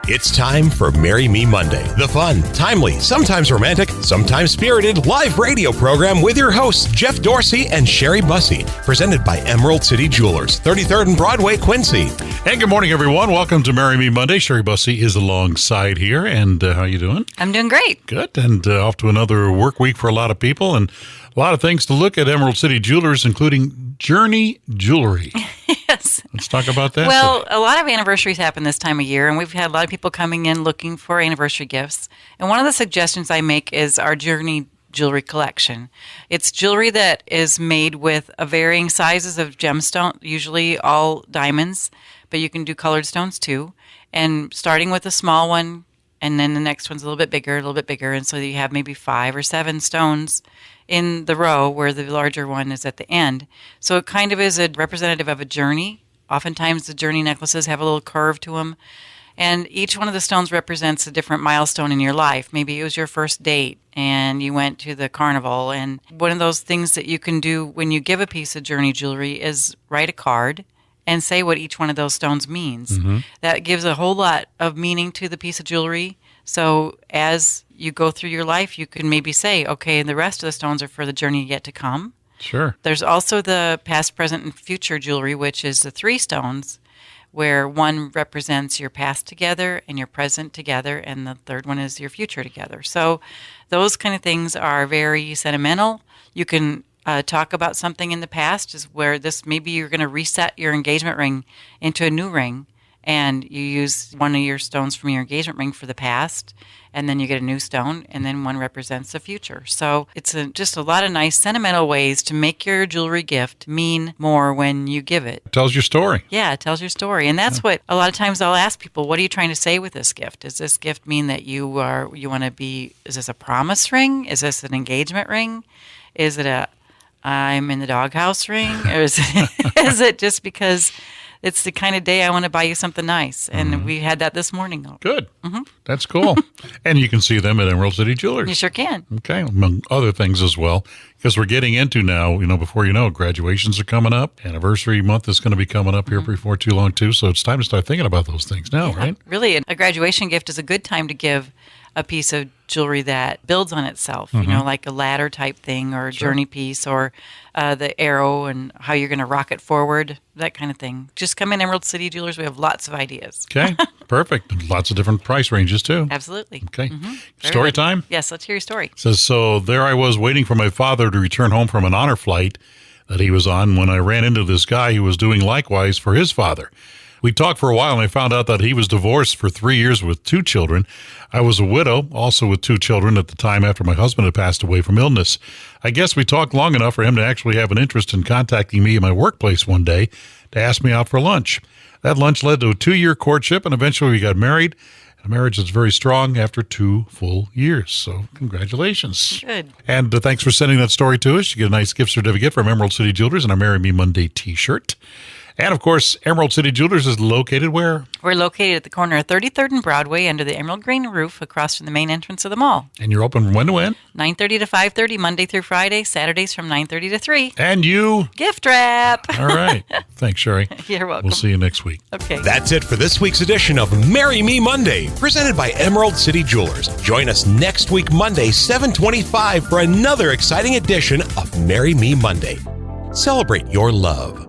It's time for Marry Me Monday, the fun, timely, sometimes romantic, sometimes spirited live radio program with your hosts Jeff Dorsey and Sherry Bussey, presented by Emerald City Jewelers, 33rd and Broadway, Quincy. And good morning, everyone. Welcome to Marry Me Monday. Sherry Bussey is alongside here. And how you doing? I'm doing great. Good. And off to another work week for a lot of people and a lot of things to look at Emerald City Jewelers, including Journey Jewelry. Yes. Let's talk about that. Well, a lot of anniversaries happen this time of year, and we've had a lot of people coming in looking for anniversary gifts. And one of the suggestions I make is our Journey Jewelry collection. It's jewelry that is made with varying sizes of gemstone, usually all diamonds, but you can do colored stones too. And starting with a small one, and then the next one's a little bit bigger, and so you have maybe 5 or 7 stones in the row where the larger one is at the end. So it kind of is a representative of a journey. Oftentimes the journey necklaces have a little curve to them, and each one of the stones represents a different milestone in your life. Maybe it was your first date and you went to the carnival, and one of those things that you can do when you give a piece of journey jewelry is write a card and say what each one of those stones means. Mm-hmm. That gives a whole lot of meaning to the piece of jewelry. So as you go through your life, you can maybe say, okay, the rest of the stones are for the journey yet to come. Sure. There's also the past, present, and future jewelry, which is the 3 stones, where one represents your past together and your present together, and the third one is your future together. So those kind of things are very sentimental. You can talk about something in the past, is where this maybe you're going to reset your engagement ring into a new ring, and you use one of your stones from your engagement ring for the past, and then you get a new stone, and then one represents the future. So it's just a lot of nice sentimental ways to make your jewelry gift mean more when you give it. It tells your story. Yeah, it tells your story. And that's what a lot of times I'll ask people, what are you trying to say with this gift? Does this gift mean that you want to be, is this a promise ring? Is this an engagement ring? Is it a I'm in the doghouse ring? Or is it just because it's the kind of day I want to buy you something nice? And we had that this morning. Good. Mm-hmm. That's cool. And you can see them at Emerald City Jewelers. You sure can. Okay, among other things as well, because we're getting into now, before you know it, graduations are coming up. Anniversary month is going to be coming up here before too long, too. So it's time to start thinking about those things now, right? Really, a graduation gift is a good time to give a piece of jewelry that builds on itself, like a ladder type thing, or a journey piece, or the arrow and how you're going to rock it forward, that kind of thing. Just come in Emerald City Jewelers. We have lots of ideas. Okay, perfect. Lots of different price ranges, too. Absolutely. Okay. Story time? Yes, let's hear your story. It says, so there I was waiting for my father to return home from an honor flight that he was on when I ran into this guy who was doing likewise for his father. We talked for a while, and I found out that he was divorced for 3 years with 2 children. I was a widow, also with 2 children at the time after my husband had passed away from illness. I guess we talked long enough for him to actually have an interest in contacting me at my workplace one day to ask me out for lunch. That lunch led to a 2-year courtship, and eventually we got married. A marriage that's very strong after 2 full years. So congratulations. Good. And thanks for sending that story to us. You get a nice gift certificate from Emerald City Jewelers and our Marry Me Monday t-shirt. And, of course, Emerald City Jewelers is located where? We're located at the corner of 33rd and Broadway under the emerald green roof across from the main entrance of the mall. And you're open from when to when? 9:30 to 5:30, Monday through Friday, Saturdays from 9:30 to 3. And you? Gift wrap. All right. Thanks, Sherry. You're welcome. We'll see you next week. Okay. That's it for this week's edition of Marry Me Monday, presented by Emerald City Jewelers. Join us next week, Monday, 7:25, for another exciting edition of Marry Me Monday. Celebrate your love.